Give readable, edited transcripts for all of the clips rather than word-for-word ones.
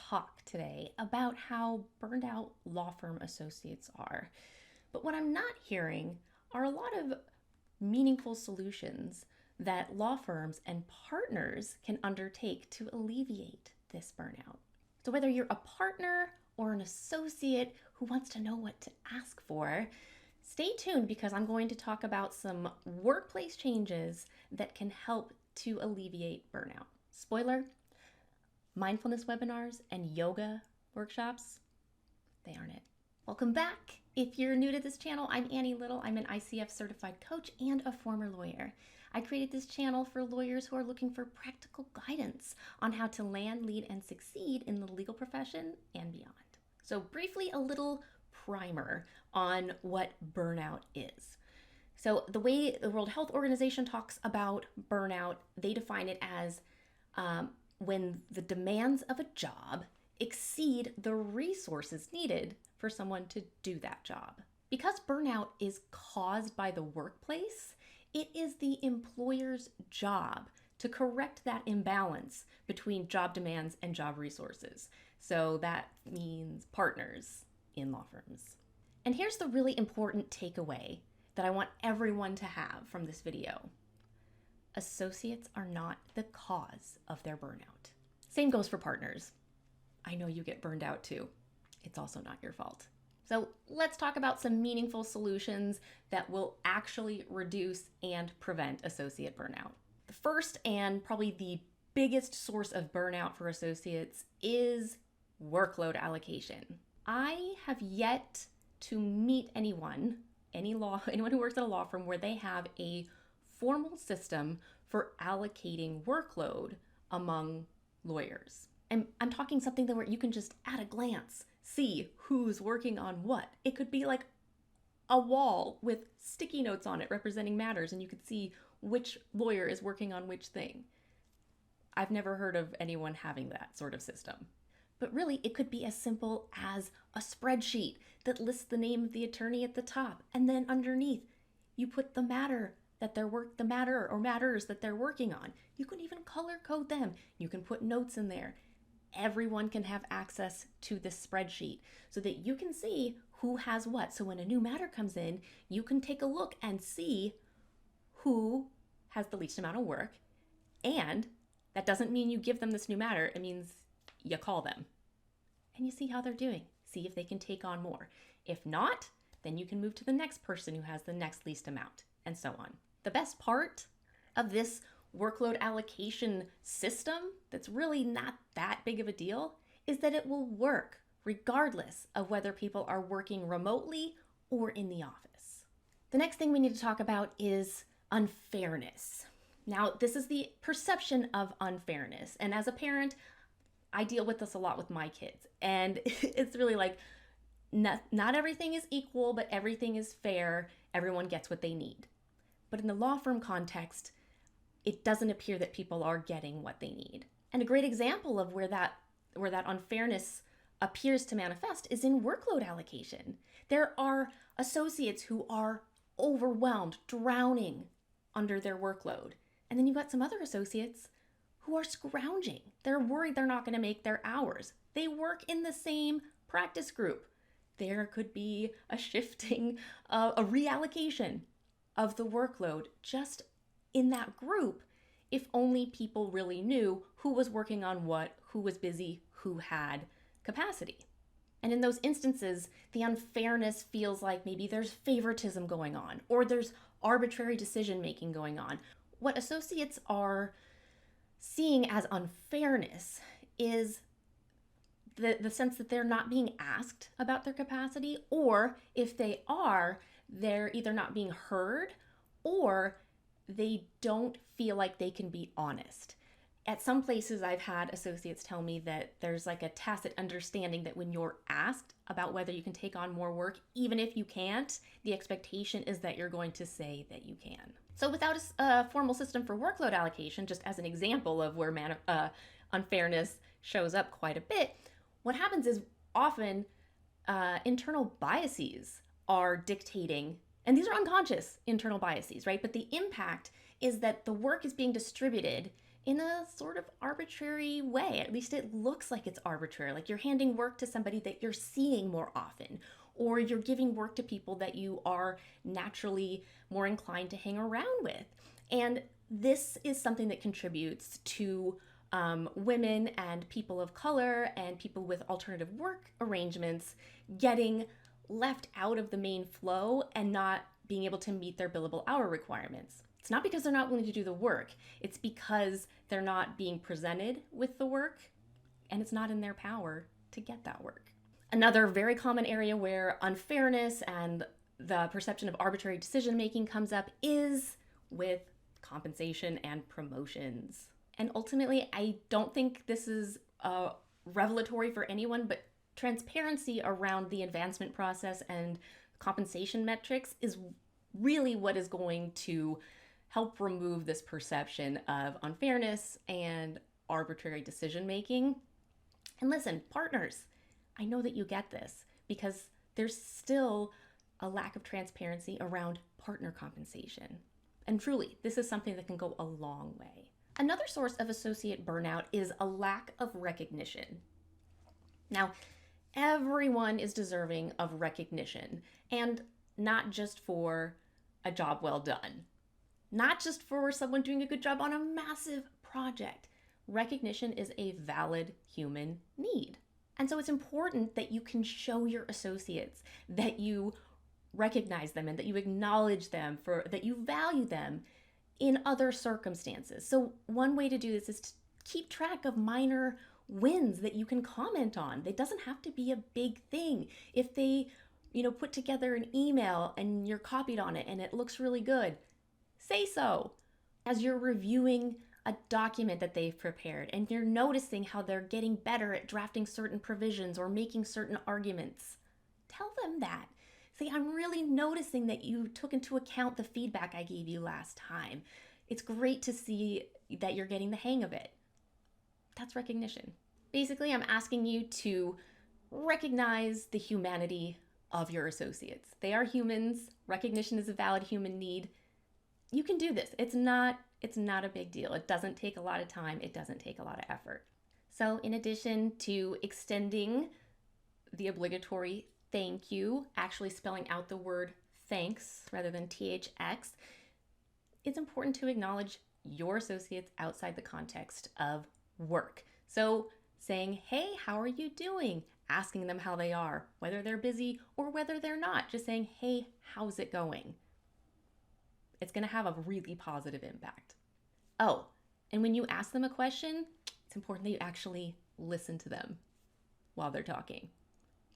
talk today about how burned out law firm associates are. But what I'm not hearing are a lot of meaningful solutions that law firms and partners can undertake to alleviate this burnout. So whether you're a partner or an associate who wants to know what to ask for, stay tuned because I'm going to talk about some workplace changes that can help to alleviate burnout. Spoiler, mindfulness webinars and yoga workshops, they aren't it. Welcome back. If you're new to this channel, I'm Annie Little. I'm an ICF certified coach and a former lawyer. I created this channel for lawyers who are looking for practical guidance on how to land, lead, and succeed in the legal profession and beyond. So briefly, a little primer on what burnout is. So the way the World Health Organization talks about burnout, they define it as when the demands of a job exceed the resources needed for someone to do that job. Because burnout is caused by the workplace, it is the employer's job to correct that imbalance between job demands and job resources. So that means partners in law firms. And here's the really important takeaway that I want everyone to have from this video. Associates are not the cause of their burnout. Same goes for partners. I know you get burned out too. It's also not your fault. So let's talk about some meaningful solutions that will actually reduce and prevent associate burnout. The first and probably the biggest source of burnout for associates is workload allocation. I have yet to meet anyone who works at a law firm where they have a formal system for allocating workload among lawyers. And I'm talking something that where you can just at a glance see who's working on what. It could be like a wall with sticky notes on it representing matters, and you could see which lawyer is working on which thing. I've never heard of anyone having that sort of system. But really, it could be as simple as a spreadsheet that lists the name of the attorney at the top, and then underneath, you put the matters that they're working on. You can even color code them. You can put notes in there. Everyone can have access to this spreadsheet so that you can see who has what. So when a new matter comes in, you can take a look and see who has the least amount of work. And that doesn't mean you give them this new matter. It means you call them and you see how they're doing. See if they can take on more. If not, then you can move to the next person who has the next least amount, and so on. The best part of this workload allocation system that's really not that big of a deal is that it will work regardless of whether people are working remotely or in the office. The next thing we need to talk about is unfairness. Now, this is the perception of unfairness. And as a parent, I deal with this a lot with my kids. And it's really like, not everything is equal, but everything is fair. Everyone gets what they need. But in the law firm context, it doesn't appear that people are getting what they need. And a great example of where that unfairness appears to manifest is in workload allocation. There are associates who are overwhelmed, drowning under their workload. And then you've got some other associates who are scrounging. They're worried they're not going to make their hours. They work in the same practice group. There could be a shifting, a reallocation of the workload just in that group if only people really knew who was working on what, who was busy, who had capacity. And in those instances, the unfairness feels like maybe there's favoritism going on or there's arbitrary decision making going on. What associates are seeing as unfairness is the sense that they're not being asked about their capacity, or if they are, they're either not being heard or they don't feel like they can be honest. At some places, I've had associates tell me that there's like a tacit understanding that when you're asked about whether you can take on more work, even if you can't, the expectation is that you're going to say that you can. So without a formal system for workload allocation, just as an example of where unfairness shows up quite a bit, what happens is often internal biases are dictating, and these are unconscious internal biases, right? But the impact is that the work is being distributed in a sort of arbitrary way. At least it looks like it's arbitrary, like you're handing work to somebody that you're seeing more often, or you're giving work to people that you are naturally more inclined to hang around with. And this is something that contributes to women and people of color and people with alternative work arrangements getting left out of the main flow and not being able to meet their billable hour requirements. It's not because they're not willing to do the work. It's because they're not being presented with the work, and it's not in their power to get that work. Another very common area where unfairness and the perception of arbitrary decision-making comes up is with compensation and promotions. And ultimately, I don't think this is revelatory for anyone, but transparency around the advancement process and compensation metrics is really what is going to help remove this perception of unfairness and arbitrary decision making. And listen, partners, I know that you get this because there's still a lack of transparency around partner compensation. And truly, this is something that can go a long way. Another source of associate burnout is a lack of recognition. Now, everyone is deserving of recognition, and not just for a job well done, not just for someone doing a good job on a massive project. Recognition is a valid human need. And so it's important that you can show your associates that you recognize them and that you acknowledge them, that you value them in other circumstances. So one way to do this is to keep track of minor wins that you can comment on. It doesn't have to be a big thing. If they, put together an email and you're copied on it and it looks really good, say so. As you're reviewing a document that they've prepared and you're noticing how they're getting better at drafting certain provisions or making certain arguments, tell them that. Say, I'm really noticing that you took into account the feedback I gave you last time. It's great to see that you're getting the hang of it. That's recognition. Basically, I'm asking you to recognize the humanity of your associates. They are humans. Recognition is a valid human need. You can do this. It's not a big deal. It doesn't take a lot of time. It doesn't take a lot of effort. So in addition to extending the obligatory thank you, actually spelling out the word thanks rather than THX, it's important to acknowledge your associates outside the context of work. So saying, hey, how are you doing? Asking them how they are, whether they're busy or whether they're not. Just saying, hey, how's it going? It's going to have a really positive impact. Oh, and when you ask them a question, it's important that you actually listen to them while they're talking.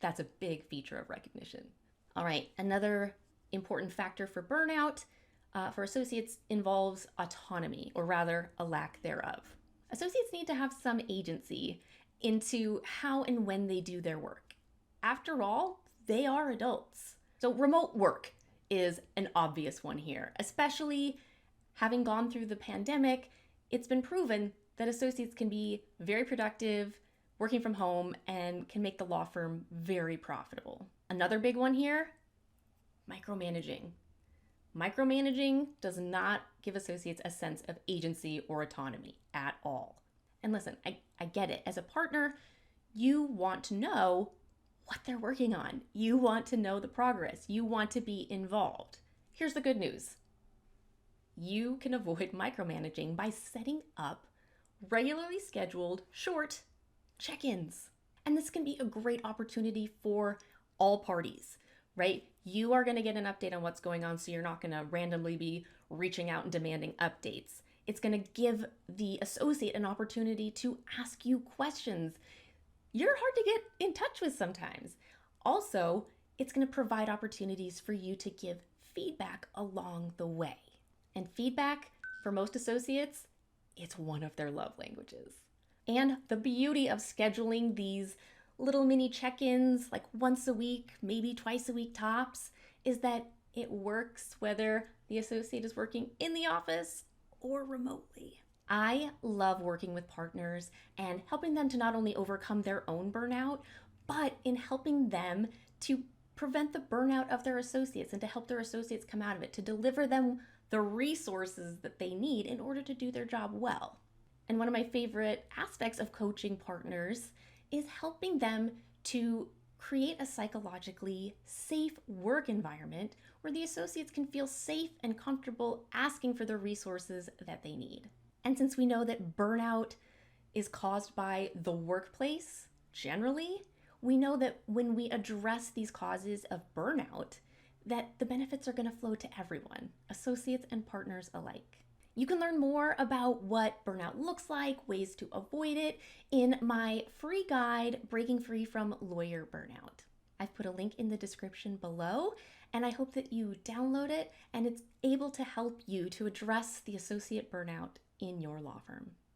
That's a big feature of recognition. All right, another important factor for burnout for associates involves autonomy, or rather a lack thereof. Associates need to have some agency into how and when they do their work. After all, they are adults. So remote work is an obvious one here, especially having gone through the pandemic. It's been proven that associates can be very productive working from home and can make the law firm very profitable. Another big one here, micromanaging. Micromanaging does not give associates a sense of agency or autonomy at all. And listen, I get it. As a partner, you want to know what they're working on. You want to know the progress. You want to be involved. Here's the good news. You can avoid micromanaging by setting up regularly scheduled, short check-ins. And this can be a great opportunity for all parties, right? You are going to get an update on what's going on, so you're not going to randomly be reaching out and demanding updates. It's going to give the associate an opportunity to ask you questions you're hard to get in touch with sometimes. Also, it's going to provide opportunities for you to give feedback along the way. And feedback, for most associates, it's one of their love languages. And the beauty of scheduling these little mini check-ins, like once a week, maybe twice a week tops, is that it works whether the associate is working in the office or remotely. I love working with partners and helping them to not only overcome their own burnout, but in helping them to prevent the burnout of their associates and to help their associates come out of it, to deliver them the resources that they need in order to do their job well. And one of my favorite aspects of coaching partners is helping them to create a psychologically safe work environment where the associates can feel safe and comfortable asking for the resources that they need. And since we know that burnout is caused by the workplace generally, we know that when we address these causes of burnout, that the benefits are going to flow to everyone, associates and partners alike. You can learn more about what burnout looks like, ways to avoid it, in my free guide, Breaking Free from Lawyer Burnout. I've put a link in the description below, and I hope that you download it and it's able to help you to address the associate burnout in your law firm.